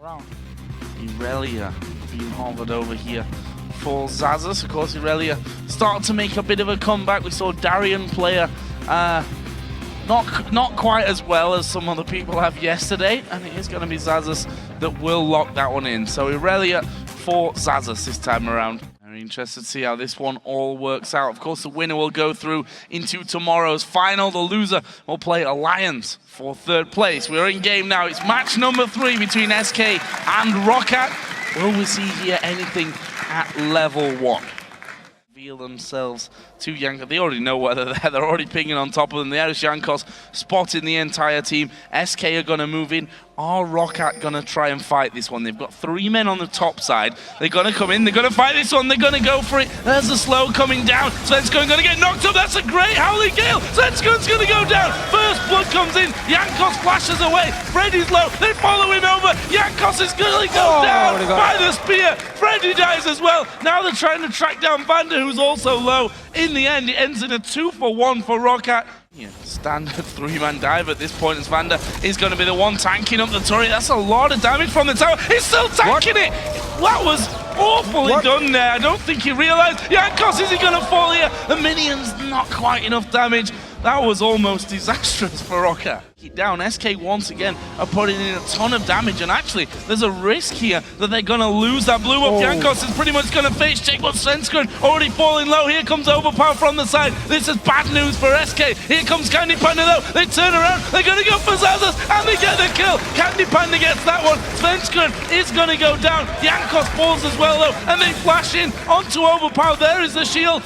Around. Irelia being hovered over here for Xaxus. Of course, Irelia started to make a bit of a comeback. We saw Darian player not quite as well as some other people have yesterday, and it is going to be Xaxus that will lock that one in. So Irelia for Xaxus this time around. Very interested to see how this one all works out. Of course, the winner will go through into tomorrow's final. The loser will play Alliance for third place. We're in game now. It's match number 3 between SK and Roccat. Will we see here anything at level 1? Reveal themselves to Jankos. They already know where they're there. They're already pinging on top of them. There is Jankos spotting the entire team. SK are going to move in. Are Roccat going to try and fight this one? They've got 3 men on the top side. They're going to come in. They're going to fight this one. They're going to go for it. There's a slow coming down. Svenskun going to get knocked up. That's a great Howling Gale. Svenskun's going to go down. First blood comes in. Jankos flashes away. Freddy's low. They follow him over. Jankos is going to go down by the spear. Freddy dies as well. Now they're trying to track down Vander, who's also low. In the end, it ends in a 2-for-1 for Roccat. Yeah, standard 3-man dive at this point as Vander is going to be the one tanking up the turret. That's a lot of damage from the tower. He's still tanking it. That was awfully done there. I don't think he realized. Jankos, is he going to fall here? The minions, not quite enough damage. That was almost disastrous for Roccat. Down, SK once again are putting in a ton of damage, and actually there's a risk here that they're going to lose that blue up. Jankos is pretty much going to face check, but Svenskun already falling low. Here comes Overpower from the side. This is bad news for SK. Here comes Candy Panda though. They turn around, they're going to go for Xaxus, and they get the kill. Candy Panda gets that one. Svenskun is going to go down. Jankos falls as well though, and they flash in onto Overpower. There is the shield,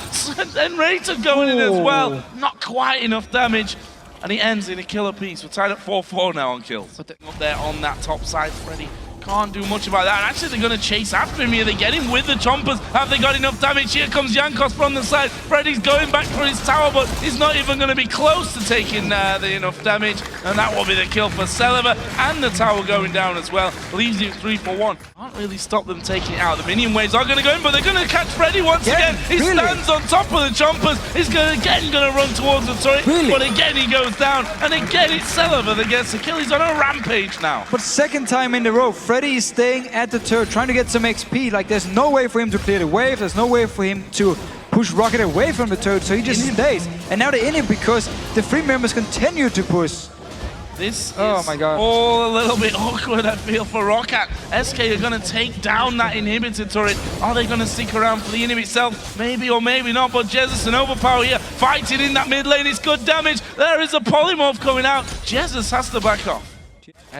and Rated going in as well. Not quite enough damage. And he ends in a killer piece. We're tied at 4-4 now on kills. Up there on that top side, Freddy can't do much about that. And actually, they're going to chase after him here. They get him with the chompers. Have they got enough damage? Here comes Jankos from the side. Freddy's going back for his tower, but he's not even going to be close to taking the enough damage. And that will be the kill for Celiver. And the tower going down as well. Leaves you 3-for-1. Can't really stop them taking it out. The minion waves are going to go in, but they're going to catch Freddy once again. He stands on top of the chompers. He's going to run towards the turret. But again, he goes down. And again, it's Celiver that gets the kill. He's on a rampage now. But second time in a row, Freddy is staying at the turret, trying to get some XP. Like, there's no way for him to clear the wave. There's no way for him to push Roccat away from the turret, so he just stays. And now they're in it because the 3 members continue to push. This is all a little bit awkward, I feel, for Roccat. SK are going to take down that inhibitor turret. Are they going to stick around for the inhib itself? Maybe or maybe not, but Jesus and Overpower here fighting in that mid lane. It's good damage. There is a polymorph coming out. Jesus has to back off.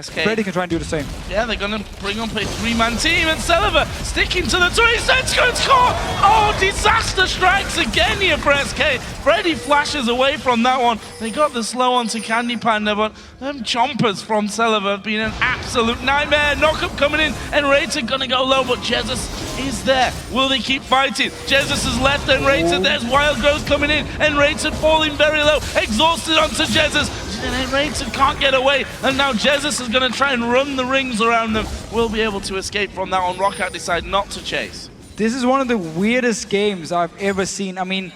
SK. Freddy can try and do the same. Yeah, they're going to bring up a 3-man team, and Celiver sticking to the turret. Svenskun score! Oh, disaster strikes again here for SK. Freddy flashes away from that one. They got the slow onto Candy Panda, but them chompers from Celiver have been an absolute nightmare. Knockup coming in, and Rated going to go low, but Jesus is there. Will they keep fighting? Jesus is left, and Rated, there's Wild Growth coming in, and Rated falling very low. Exhausted onto Jesus. And Rated can't get away, and now Jesus is going to try and run the rings around them. Will be able to escape from that one. Roccat decide not to chase. This is one of the weirdest games I've ever seen. I mean,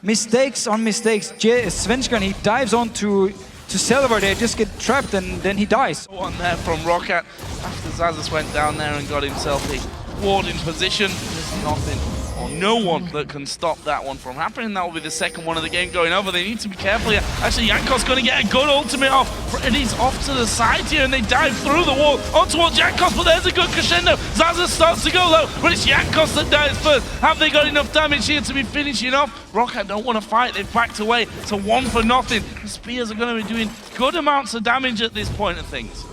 mistakes on mistakes. Svenskun, he dives onto Celiver there, just get trapped, and then he dies. One there from Roccat after Xaxus went down there and got himself a ward in position. There's nothing or no one that can stop that one from happening. That will be the second one of the game going over. They need to be careful here. Actually, Jankos going to get a good ultimate off. And he's off to the side here, and they dive through the wall on towards Jankos, but there's a good crescendo. Xaxus starts to go low, but it's Jankos that dies first. Have they got enough damage here to be finishing off? Roccat don't want to fight. They've backed away to 1-for-0. The spears are going to be doing good amounts of damage at this point of things.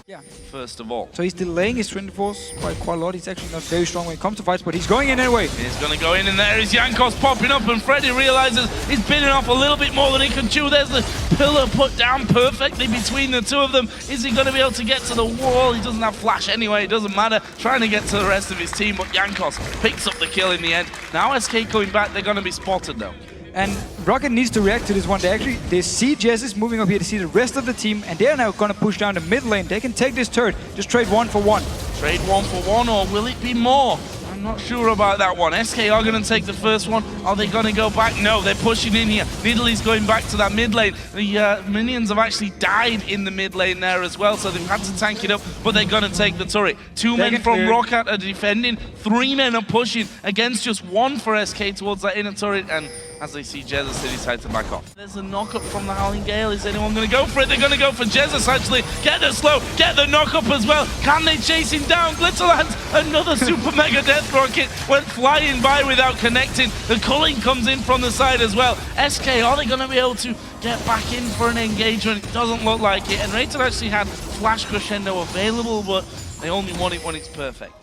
Yeah. First of all. So he's delaying his 24s quite a lot. He's actually not very strong when it comes to fights, but he's going in anyway. He's going to go in, and there is Jankos popping up, and Freddy realizes he's biting off a little bit more than he can chew. There's the pillar put down perfectly between the two of them. Is he going to be able to get to the wall? He doesn't have flash anyway. It doesn't matter. Trying to get to the rest of his team, but Jankos picks up the kill in the end. Now SK coming back. They're going to be spotted though. And Roccat needs to react to this one. They see Jesus moving up here, they see the rest of the team, and they're now going to push down the mid lane. They can take this turret, just trade 1-for-1. Trade 1-for-1, or will it be more? And not sure about that one. SK are going to take the first one. Are they going to go back? No, they're pushing in here. Nidalee going back to that mid lane. The minions have actually died in the mid lane there as well, so they've had to tank it up, but they're going to take the turret. Two men from Roccat are defending. 3 men are pushing against just 1 for SK towards that inner turret, and as they see Jesus, they decide to back off. There's a knock-up from the Howling Gale. Is anyone going to go for it? They're going to go for Jesus, actually. Get the slow, get the knock-up as well. Can they chase him down? Glitterland, another super mega death rocket, went flying by without connecting. The culling comes in from the side as well. SK, are they going to be able to get back in for an engagement? It doesn't look like it. And Rated actually had Flash Crescendo available, but they only want it when it's perfect.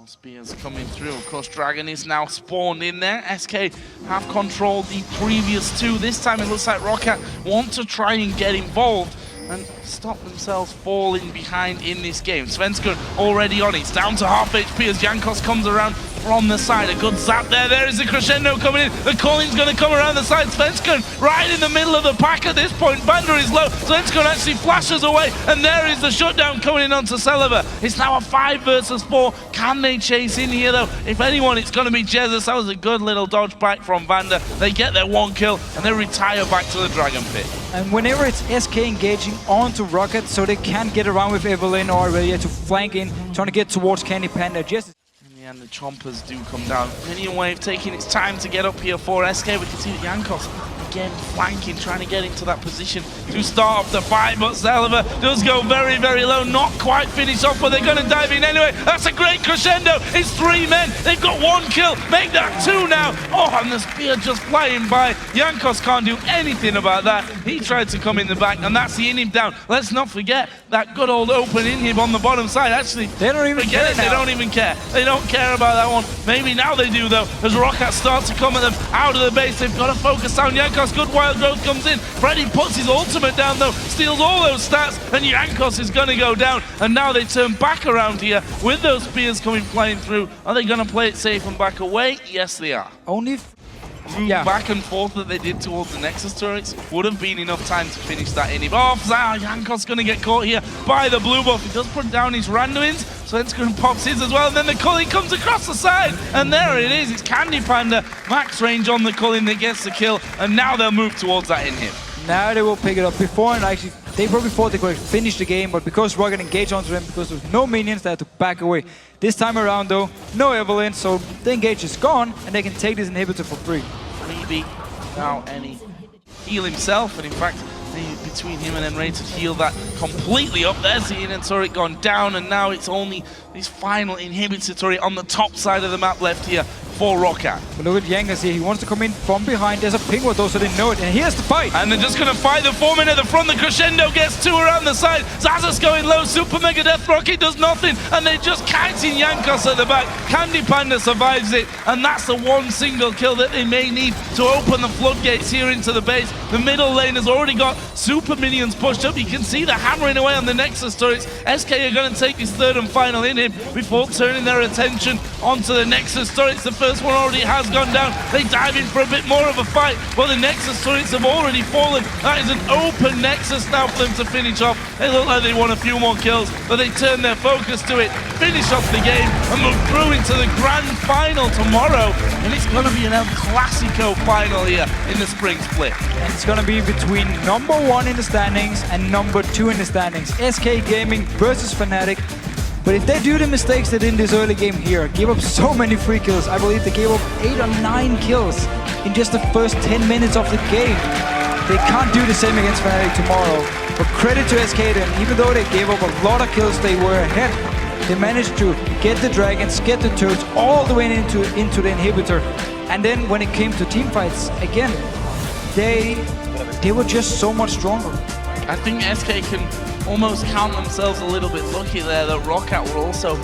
Spears coming through. Of course, Dragon is now spawned in there. SK have controlled the previous 2. This time it looks like Roccat want to try and get involved and stop themselves falling behind in this game. Svenskun already on it. It's down to half HP as Jankos comes around from the side. A good zap there. There is a crescendo coming in. The calling's going to come around the side. Svenskun right in the middle of the pack at this point. Banda is low. Svenskun actually flashes away, and there is the shutdown coming in onto Celeber. It's now a 5 versus 4. Can they chase in here though? If anyone, it's going to be Jesus. That was a good little dodge back from Vanda. They get their 1 kill and they retire back to the Dragon Pit. And whenever it's SK engaging onto Roccat, so they can't get around with Evelyn or Aurelia to flank in, trying to get towards Candy Panda. And the chompers do come down. Minion wave taking its time to get up here for SK. We can see the Jankos again flanking, trying to get into that position to start off the fight, but Celeber does go very, very low. Not quite finished off, but they're going to dive in anyway. That's a great crescendo. It's 3 men. They've got 1 kill. Make that 2 now. Oh, and the spear just flying by. Jankos can't do anything about that. He tried to come in the back, and that's the inhib down. Let's not forget that good old open inhib on the bottom side. Actually, they don't even care now. They don't even care. They don't care about that one. Maybe now they do though, as Roccat starts to come at them out of the base. They've got to focus down Jankos. Good wild growth comes in. Freddy puts his ultimate down though, steals all those stats, and Jankos is going to go down. And now they turn back around here with those spears coming flying through. Are they going to play it safe and back away? Yes, they are. Only back and forth that they did towards the Nexus turrets would have been enough time to finish that inhib off. Jankos going to get caught here by the blue buff. He does put down his randomins, so Svenskun pops his as well, and then the culling comes across the side, and there it is. It's Candy Panda, max range on the culling that gets the kill, and now they'll move towards that inhib. Now they will pick it up. Before, and actually, they probably thought they could finish the game, but because Roccat engaged onto them, because there's no minions, they had to back away. This time around though, no Evelyn, so the engage is gone, and they can take this inhibitor for free. Maybe now any heal himself, and in fact, between him and then ready to heal that completely up. There's the inner turret gone down, and now it's only this final inhibitor turret on the top side of the map left here for Roccat. But look at Jankos here. He wants to come in from behind. There's a ping with those, so they know it. And here's the fight. And they're just going to fight the 4 men at the front. The crescendo gets 2 around the side. Zazas going low. Super Mega Death Rocket does nothing. And they're just kiting Jankos at the back. Candy Panda survives it. And that's the 1 single kill that they may need to open the floodgates here into the base. The middle lane has already got super minions pushed up. You can see they're hammering away on the Nexus turrets. SK are going to take this 3rd and final inhib before turning their attention onto the Nexus turrets. The first one already has gone down. They dive in for a bit more of a fight. Well, the Nexus turrets have already fallen. That is an open Nexus now for them to finish off. They look like they want a few more kills, but they turn their focus to it, finish off the game, and move through into the grand final tomorrow. And it's going to be an El Clasico final here in the spring split. And it's going to be between number 1 in the standings and number 2 in the standings. SK Gaming versus Fnatic. But if they do the mistakes they did in this early game here, give up so many free kills, I believe they gave up 8 or 9 kills in just the first 10 minutes of the game. They can't do the same against Fnatic tomorrow. But credit to SK then, even though they gave up a lot of kills, they were ahead. They managed to get the dragons, get the turrets all the way into the inhibitor. And then when it came to team fights, again, they were just so much stronger. I think SK can almost count themselves a little bit lucky there that Roccat were also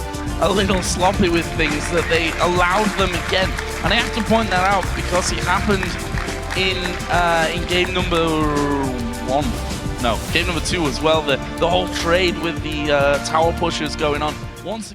a little sloppy with things, that they allowed them again. And I have to point that out because it happened in game number 1. No, game number 2 as well. The whole trade with the tower pushers going on. Once